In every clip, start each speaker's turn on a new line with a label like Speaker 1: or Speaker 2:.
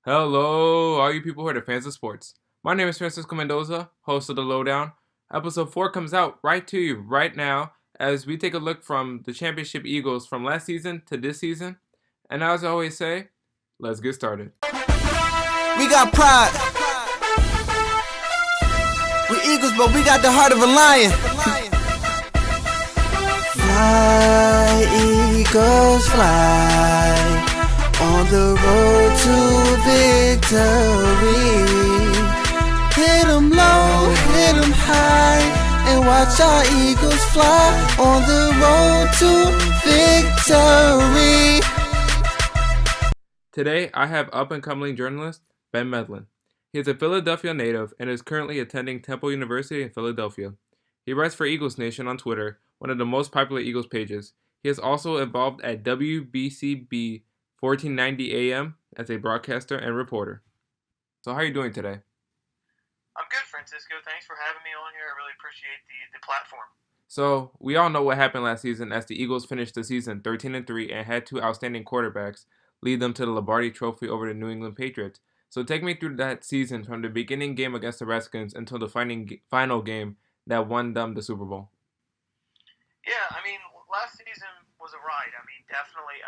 Speaker 1: Hello, all you people who are the fans of sports. My name is Francisco Mendoza, host of the LowDown. Episode 4 comes out right to you right now as we take a look from the championship Eagles from last season to this season. And as I always say, let's get started.
Speaker 2: We got pride. We Eagles, but we got the heart of a lion. Fly, Eagles, fly. On the road to victory. Hit 'em low, hit 'em high, and watch our Eagles fly on the road to victory.
Speaker 1: Today, I have up-and-coming journalist Ben Medland. He is a Philadelphia native and is currently attending Temple University in Philadelphia. He writes for Eagles Nation on Twitter, one of the most popular Eagles pages. He is also involved at WBCB 1490 AM as a broadcaster and reporter. So how are you doing today?
Speaker 3: I'm good, Francisco. Thanks for having me on here. I really appreciate the platform.
Speaker 1: So we all know what happened last season as the Eagles finished the season 13-3 and had two outstanding quarterbacks lead them to the Lombardi Trophy over the New England Patriots. So take me through that season from the beginning game against the Redskins until the final game that won them the Super Bowl.
Speaker 3: Yeah, I mean, last season was a ride. I mean, definitely.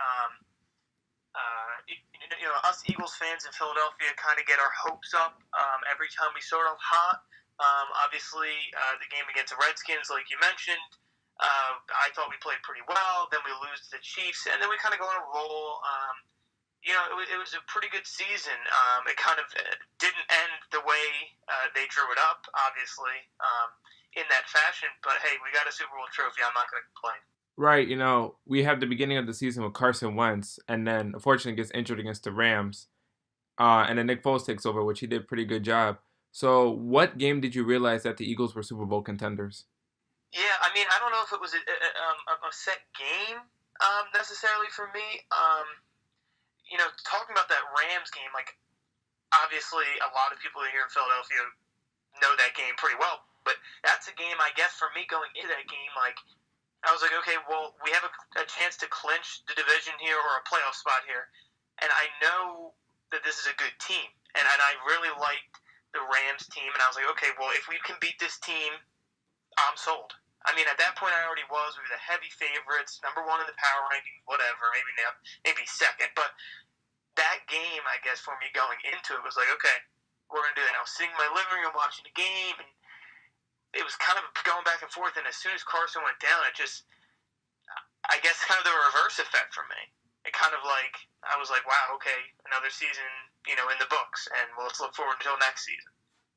Speaker 3: Us Eagles fans in Philadelphia kind of get our hopes up every time we start off hot. Obviously, the game against the Redskins, like you mentioned, I thought we played pretty well. Then we lose to the Chiefs, and then we kind of go on a roll. It was a pretty good season. It kind of didn't end the way they drew it up, obviously, in that fashion. But hey, we got a Super Bowl trophy. I'm not going to complain.
Speaker 1: Right, we have the beginning of the season with Carson Wentz, and then unfortunately gets injured against the Rams, and then Nick Foles takes over, which he did a pretty good job. So, what game did you realize that the Eagles were Super Bowl contenders?
Speaker 3: Yeah, I mean, I don't know if it was a set game necessarily for me. Talking about that Rams game, like obviously a lot of people here in Philadelphia know that game pretty well, but that's a game I guess for me going into that game, like. I was like, okay, well, we have a chance to clinch the division here or a playoff spot here, and I know that this is a good team, and I really liked the Rams team, and I was like, okay, well, if we can beat this team, I'm sold. I mean, at that point, I already was. We were the heavy favorites, number one in the power rankings, whatever, maybe second, but that game, I guess, for me going into it was like, okay, we're going to do that. I was sitting in my living room watching the game, and it was kind of going back and forth, and as soon as Carson went down, it just, I guess, kind of the reverse effect for me. It kind of like, I was like, wow, okay, another season, in the books, and let's look forward until next season,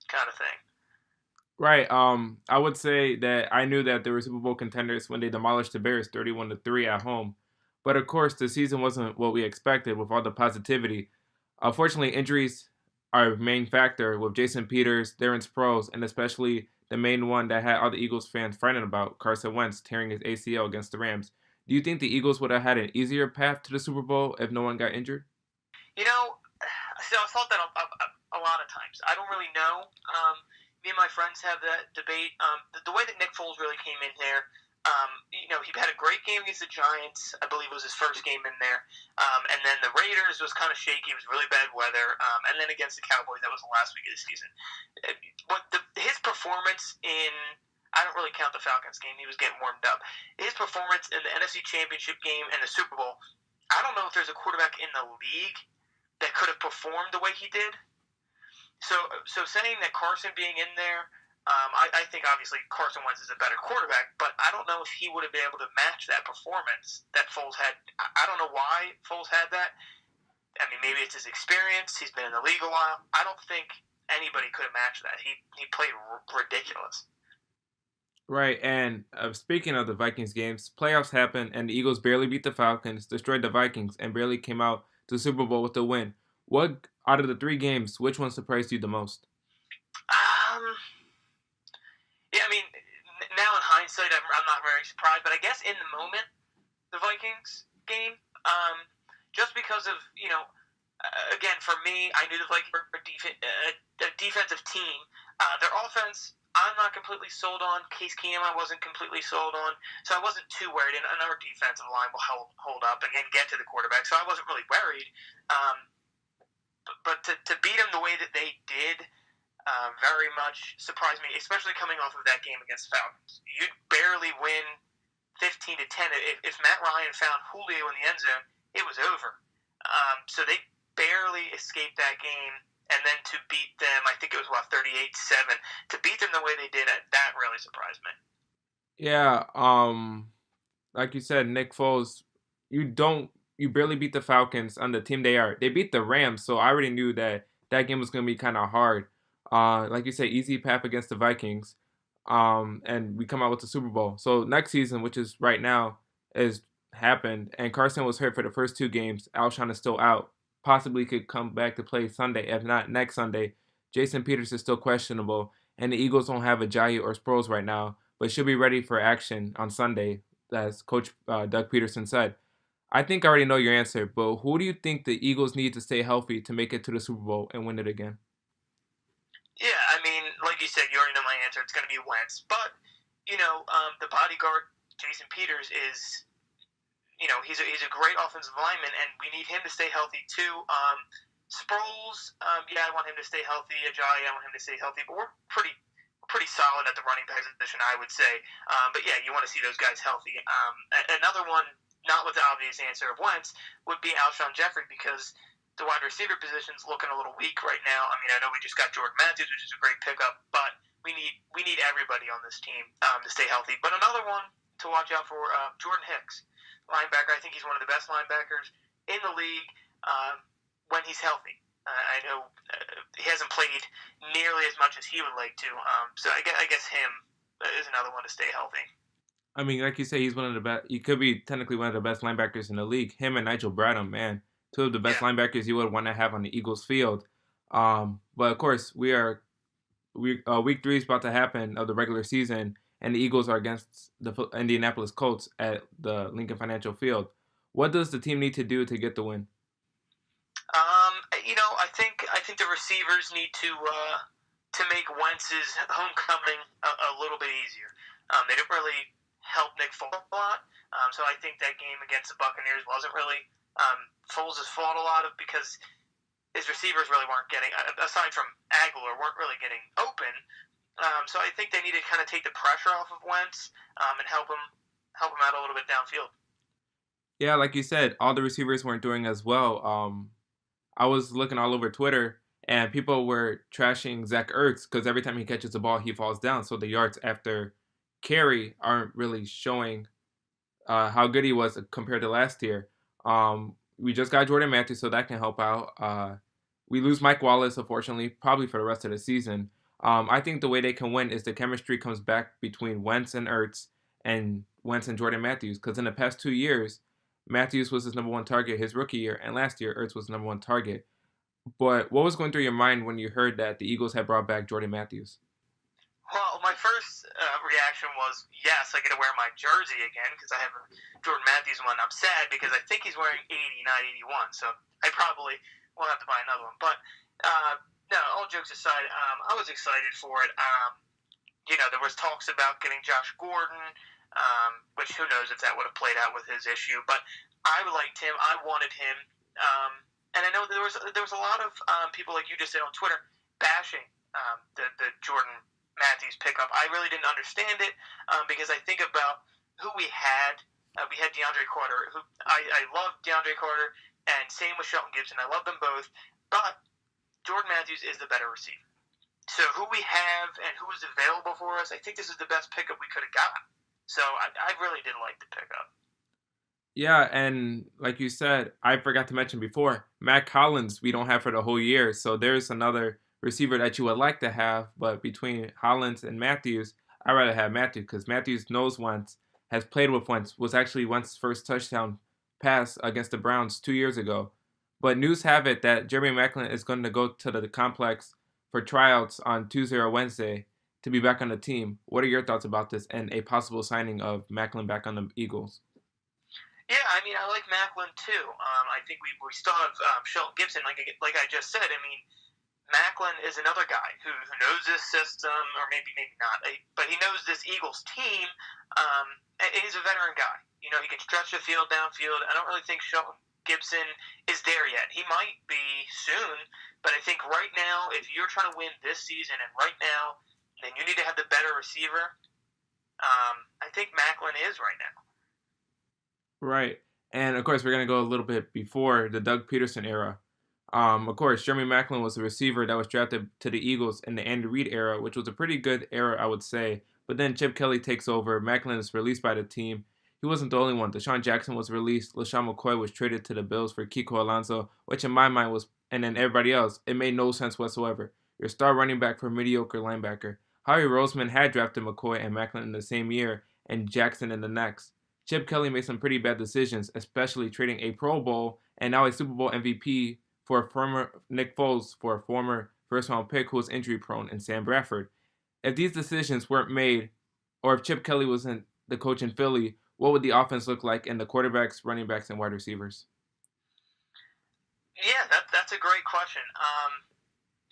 Speaker 3: kind of thing.
Speaker 1: Right. I would say that I knew that they were Super Bowl contenders when they demolished the Bears 31-3 at home. But of course, the season wasn't what we expected with all the positivity. Unfortunately, injuries are a main factor with Jason Peters, Darren Sproles, and especially the main one that had all the Eagles fans frightened about, Carson Wentz tearing his ACL against the Rams. Do you think the Eagles would have had an easier path to the Super Bowl if no one got injured?
Speaker 3: I thought that a lot of times. I don't really know. Me and my friends have that debate. The way that Nick Foles really came in there, he had a great game against the Giants. I believe it was his first game in there. And then the Raiders was kind of shaky. It was really bad weather. And then against the Cowboys, that was the last week of the season. His performance in, I don't really count the Falcons game. He was getting warmed up. His performance in the NFC Championship game and the Super Bowl, I don't know if there's a quarterback in the league that could have performed the way he did. So saying that Carson being in there, I think obviously Carson Wentz is a better quarterback, but I don't know if he would have been able to match that performance that Foles had. I don't know why Foles had that. I mean, maybe it's his experience. He's been in the league a while. I don't think anybody could have matched that. He played ridiculous.
Speaker 1: Right, and speaking of the Vikings games, playoffs happened and the Eagles barely beat the Falcons, destroyed the Vikings, and barely came out to the Super Bowl with a win. What, out of the three games, which one surprised you the most?
Speaker 3: Yeah, I mean, now in hindsight, I'm not very surprised, but I guess in the moment, the Vikings game, just because of, again, for me, I knew the Vikings were a defensive team. Their offense, I'm not completely sold on. Case Keenum, I wasn't completely sold on. So I wasn't too worried. And our defensive line will hold up and get to the quarterback. So I wasn't really worried. But to way that they did very much surprised me, especially coming off of that game against Falcons. You'd barely win 15 to 10. If Matt Ryan found Julio in the end zone, it was over. So they barely escaped that game, and then to beat them, I think it was 38-7. To beat them the way they did, that really surprised me.
Speaker 1: Yeah, like you said, Nick Foles, you barely beat the Falcons on the team they are. They beat the Rams, so I already knew that that game was going to be kind of hard. Like you said, easy path against the Vikings, and we come out with the Super Bowl. So next season, which is right now, is happened, and Carson was hurt for the first two games. Alshon is still out. Possibly could come back to play Sunday, if not next Sunday. Jason Peters is still questionable, and the Eagles don't have Ajayi or Sproles right now, but should be ready for action on Sunday, as Coach Doug Peterson said. I think I already know your answer, but who do you think the Eagles need to stay healthy to make it to the Super Bowl and win it again?
Speaker 3: Yeah, I mean, like you said, you already know my answer. It's going to be Wentz. But, the bodyguard, Jason Peters, is, he's a great offensive lineman, and we need him to stay healthy too. Sproles, I want him to stay healthy. Ajayi, I want him to stay healthy. But we're pretty solid at the running back position, I would say. But yeah, you want to see those guys healthy. Another one, not with the obvious answer of Wentz, would be Alshon Jeffrey, because the wide receiver position's looking a little weak right now. I mean, I know we just got Jordan Matthews, which is a great pickup, but we need everybody on this team to stay healthy. But another one to watch out for, Jordan Hicks, linebacker. I think he's one of the best linebackers in the league when he's healthy. I know he hasn't played nearly as much as he would like to, so I guess him is another one to stay healthy.
Speaker 1: I mean, like you say, he's one of the best. He could be technically one of the best linebackers in the league. Him and Nigel Bradham, man, two of the best linebackers you would want to have on the Eagles field. But of course, week 3 is about to happen of the regular season, and the Eagles are against the Indianapolis Colts at the Lincoln Financial Field. What does the team need to do to get the win?
Speaker 3: I think the receivers need to make Wentz's homecoming a little bit easier. They didn't really help Nick Foles a lot, so I think that game against the Buccaneers wasn't really Foles' fault a lot of, because his receivers really weren't getting, aside from Aguilar, weren't really getting open. So I think they need to kind of take the pressure off of Wentz and help him out a little bit downfield.
Speaker 1: Yeah, like you said, all the receivers weren't doing as well. I was looking all over Twitter, and people were trashing Zach Ertz because every time he catches the ball, he falls down. So the yards after carry aren't really showing how good he was compared to last year. We just got Jordan Matthews, so that can help out. We lose Mike Wallace, unfortunately, probably for the rest of the season. I think the way they can win is the chemistry comes back between Wentz and Ertz, and Wentz and Jordan Matthews, because in the past 2 years, Matthews was his number one target his rookie year, and last year Ertz was number one target. But what was going through your mind when you heard that the Eagles had brought back Jordan Matthews?
Speaker 3: Well, my first reaction was, yes, I get to wear my jersey again because I have a Jordan Matthews one. I'm sad because I think he's wearing 80, not 81, so I probably will have to buy another one. But no, all jokes aside, I was excited for it. There was talks about getting Josh Gordon, which who knows if that would have played out with his issue. But I liked him. I wanted him. And I know there was a lot of people, like you just said on Twitter, bashing the Jordan Matthews pickup. I really didn't understand it because I think about who we had. We had DeAndre Carter, who I love DeAndre Carter, and same with Shelton Gibson. I love them both, but Jordan Matthews is the better receiver. So who we have and who is available for us, I think this is the best pickup we could have got. So I really did like the pickup.
Speaker 1: Yeah, and like you said, I forgot to mention before, Matt Collins we don't have for the whole year. So there's another receiver that you would like to have, but between Hollins and Matthews, I'd rather have Matthews because Matthews knows Wentz, has played with Wentz, was actually Wentz's first touchdown pass against the Browns 2 years ago. But news have it that Jeremy Maclin is going to go to the complex for tryouts on Tuesday or Wednesday to be back on the team. What are your thoughts about this and a possible signing of Maclin back on the Eagles?
Speaker 3: Yeah, I mean, I like Maclin too. I think we still have Shelton Gibson, like I just said. I mean, Maclin is another guy who knows this system, or maybe not, but he knows this Eagles team. And he's a veteran guy. He can stretch the field downfield. I don't really think Shelton Gibson is there yet. He might be soon, But I think right now, if you're trying to win this season and right now, then you need to have the better receiver. I think Macklin is right now.
Speaker 1: Right. And of course, we're going to go a little bit before the Doug Peterson era. Of course, Jeremy Maclin was a receiver that was drafted to the Eagles in the Andy Reid era, which was a pretty good era, I would say. But then Chip Kelly takes over. Maclin is released by the team. He wasn't the only one. Deshaun Jackson was released. LaShawn McCoy was traded to the Bills for Kiko Alonso, which in my mind was, and then everybody else, it made no sense whatsoever. Your star running back for a mediocre linebacker. Howie Roseman had drafted McCoy and Maclin in the same year, and Jackson in the next. Chip Kelly made some pretty bad decisions, especially trading a Pro Bowl and now a Super Bowl MVP for a former Nick Foles for a former first-round pick who was injury-prone in Sam Bradford. If these decisions weren't made, or if Chip Kelly wasn't the coach in Philly, what would the offense look like in the quarterbacks, running backs, and wide receivers?
Speaker 3: Yeah, that's a great question.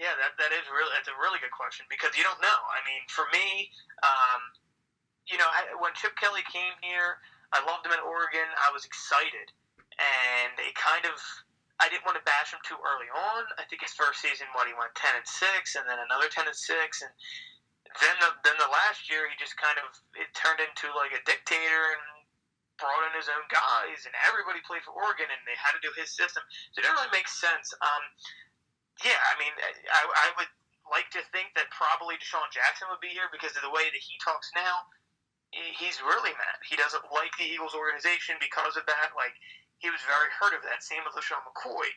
Speaker 3: Yeah, that's a really good question because you don't know. I mean, for me, when Chip Kelly came here, I loved him in Oregon. I was excited, and I didn't want to bash him too early on. I think his first season, he went 10-6, and then another 10-6, and then the last year he just it turned into like a dictator and brought in his own guys, and everybody played for Oregon, and they had to do his system. So it didn't really make sense. Yeah, I mean, I would like to think that probably Deshaun Jackson would be here because of the way that he talks now. He's really mad. He doesn't like the Eagles organization because of that. Like, he was very hurt of that. Same with LaShawn McCoy.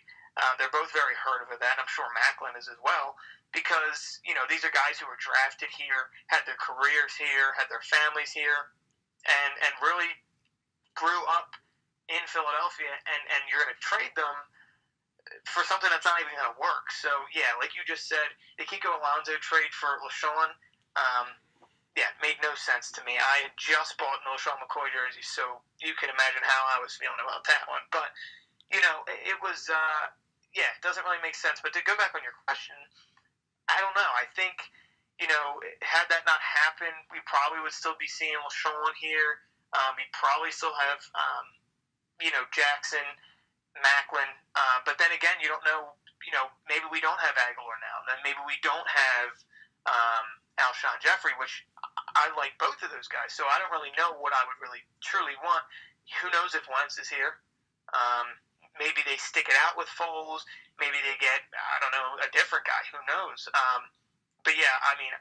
Speaker 3: They're both very hurt of that. I'm sure Macklin is as well because, these are guys who were drafted here, had their careers here, had their families here, and really grew up in Philadelphia, and you're going to trade them for something that's not even going to work. So, yeah, like you just said, the Kiko Alonso trade for LaShawn, yeah, it made no sense to me. I had just bought an LaShawn McCoy jersey, so you can imagine how I was feeling about that one. But, it was, it doesn't really make sense. But to go back on your question, I don't know. I think, had that not happened, we probably would still be seeing LaShawn here. We'd probably still have, Jackson, Macklin. But then again, you don't know, maybe we don't have Aguilar now. Then maybe we don't have Alshon Jeffrey, which I like both of those guys. So I don't really know what I would really truly want. Who knows if Wentz is here? Maybe they stick it out with Foles. Maybe they get, I don't know, a different guy. Who knows? But yeah, I mean,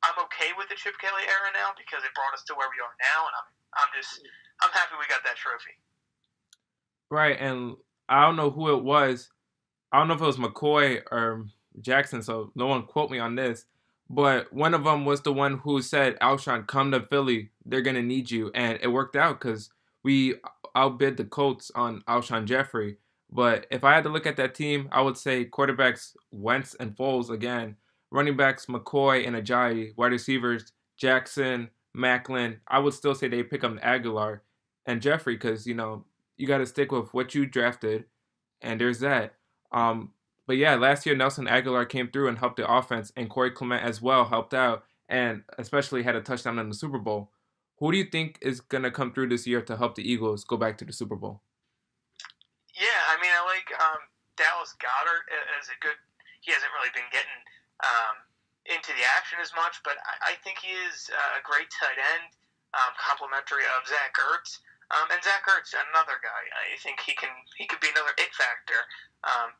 Speaker 3: I'm okay with the Chip Kelly era now because it brought us to where we are now, and I'm happy we got that trophy.
Speaker 1: Right, and I don't know who it was. I don't know if it was McCoy or Jackson, so no one quote me on this. But one of them was the one who said, Alshon, come to Philly. They're going to need you. And it worked out because we outbid the Colts on Alshon Jeffrey. But if I had to look at that team, I would say quarterbacks Wentz and Foles again. Running backs McCoy and Ajayi. Wide receivers Jackson, Macklin. I would still say they pick up Aguilar and Jeffrey because, you got to stick with what you drafted. And there's that. But yeah, last year Nelson Aguilar came through and helped the offense, and Corey Clement as well helped out, and especially had a touchdown in the Super Bowl. Who do you think is going to come through this year to help the Eagles go back to the Super Bowl?
Speaker 3: Yeah, I mean, I like Dallas Goedert as a good. He hasn't really been getting into the action as much, but I think he is a great tight end, complimentary of Zach Ertz. And Zach Ertz, another guy. I think he could be another it factor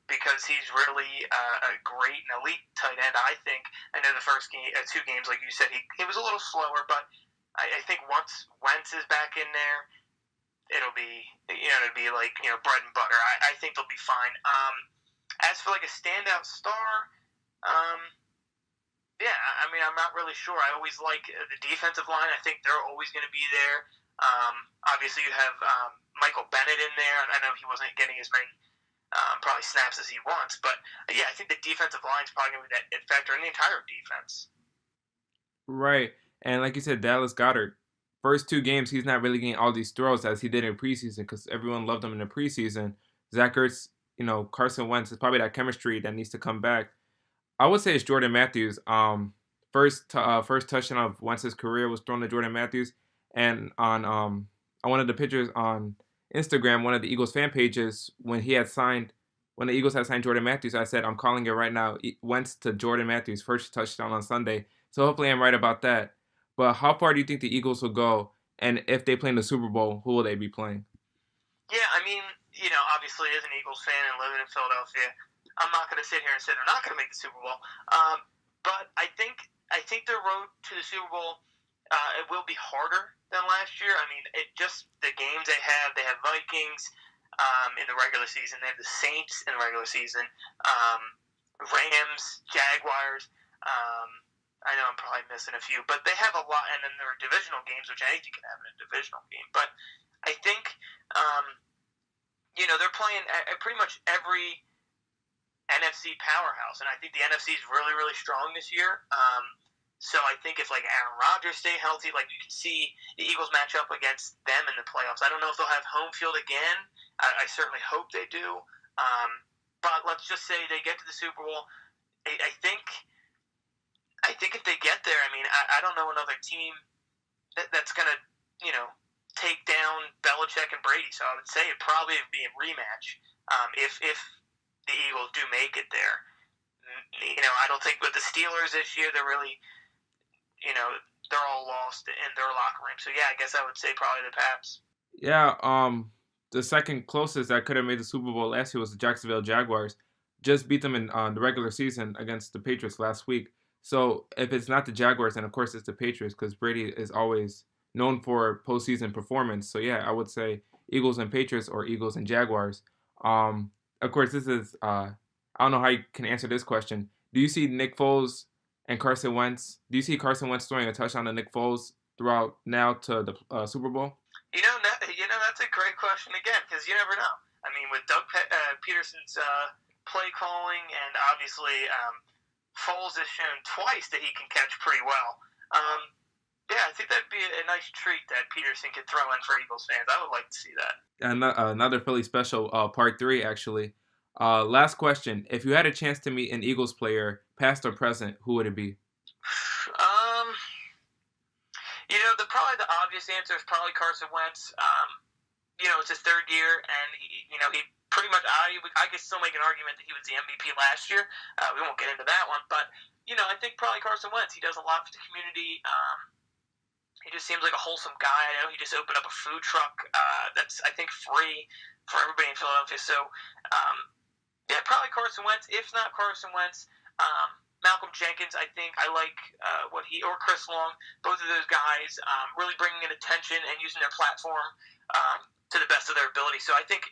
Speaker 3: because he's really a great and elite tight end. I think. I know the first two games, like you said, he was a little slower, but I think once Wentz is back in there, it'll be like bread and butter. I think they'll be fine. As for like a standout star, yeah, I mean I'm not really sure. I always like the defensive line. I think they're always going to be there. Obviously, you have Michael Bennett in there, and I know he wasn't getting as many probably snaps as he wants, but yeah, I think the defensive line is probably going to be that it factor in the entire defense.
Speaker 1: Right, and like you said, Dallas Goedert, first two games, he's not really getting all these throws as he did in preseason because everyone loved him in the preseason. Zach Ertz, Carson Wentz is probably that chemistry that needs to come back. I would say it's Jordan Matthews. First touchdown of Wentz's career was thrown to Jordan Matthews. And on one of the pictures on Instagram, one of the Eagles fan pages, when he had signed when the Eagles had signed Jordan Matthews, I said I'm calling it right now. Wentz to Jordan Matthews, first touchdown on Sunday. So hopefully I'm right about that. But how far do you think the Eagles will go? And if they play in the Super Bowl, who will they be playing?
Speaker 3: Yeah, I mean, obviously as an Eagles fan and living in Philadelphia, I'm not going to sit here and say they're not going to make the Super Bowl. But I think their road to the Super Bowl it will be harder than last year. I mean, it just the games they have. They have Vikings in the regular season. They have the Saints in the regular season. Rams, Jaguars. I know I'm probably missing a few, but they have a lot. And then there are divisional games, which I think you can have in a divisional game. But I think they're playing pretty much every NFC powerhouse, and I think the NFC is really, really strong this year. So I think if like Aaron Rodgers stay healthy, like you can see the Eagles match up against them in the playoffs. I don't know if they'll have home field again. I certainly hope they do. But let's just say they get to the Super Bowl. I think if they get there, I mean, I don't know another team that's gonna take down Belichick and Brady. So I would say it probably would be a rematch if the Eagles do make it there. I don't think with the Steelers this year, they're really, they're all lost in their locker room. So yeah, I guess I would say probably the Pats.
Speaker 1: Yeah, the second closest that could have made the Super Bowl last year was the Jacksonville Jaguars. Just beat them in the regular season against the Patriots last week. So if it's not the Jaguars, then of course it's the Patriots because Brady is always known for postseason performance. So yeah, I would say Eagles and Patriots or Eagles and Jaguars. Of course, this is I don't know how you can answer this question. Do you see Nick Foles and Carson Wentz? Do you see Carson Wentz throwing a touchdown to Nick Foles throughout now to the Super Bowl?
Speaker 3: That's a great question again because you never know. I mean, with Doug Peterson's play calling and obviously Foles has shown twice that he can catch pretty well. Yeah, I think that'd be a nice treat that Peterson could throw in for Eagles fans. I would like to see that.
Speaker 1: Another Philly special, part 3 actually. Last question: if you had a chance to meet an Eagles player, past or present, who would it be?
Speaker 3: Probably the obvious answer is probably Carson Wentz. It's his third year, and he pretty much I could still make an argument that he was the MVP last year. We won't get into that one, but I think probably Carson Wentz. He does a lot for the community. He just seems like a wholesome guy. I know he just opened up a food truck that's I think free for everybody in Philadelphia. So yeah, probably Carson Wentz. If not Carson Wentz, Malcolm Jenkins. I think I like or Chris Long. Both of those guys really bringing in attention and using their platform to the best of their ability. So I think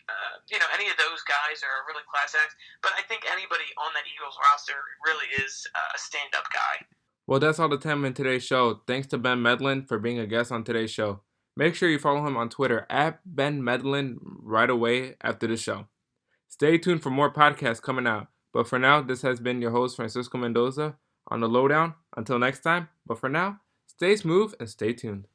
Speaker 3: any of those guys are really class acts. But I think anybody on that Eagles roster really is a stand-up guy.
Speaker 1: Well, that's all the time in today's show. Thanks to Ben Medland for being a guest on today's show. Make sure you follow him on Twitter at Ben Medland right away after the show. Stay tuned for more podcasts coming out. But for now, this has been your host, Francisco Mendoza, on the LowDown. Until next time, but for now, stay smooth and stay tuned.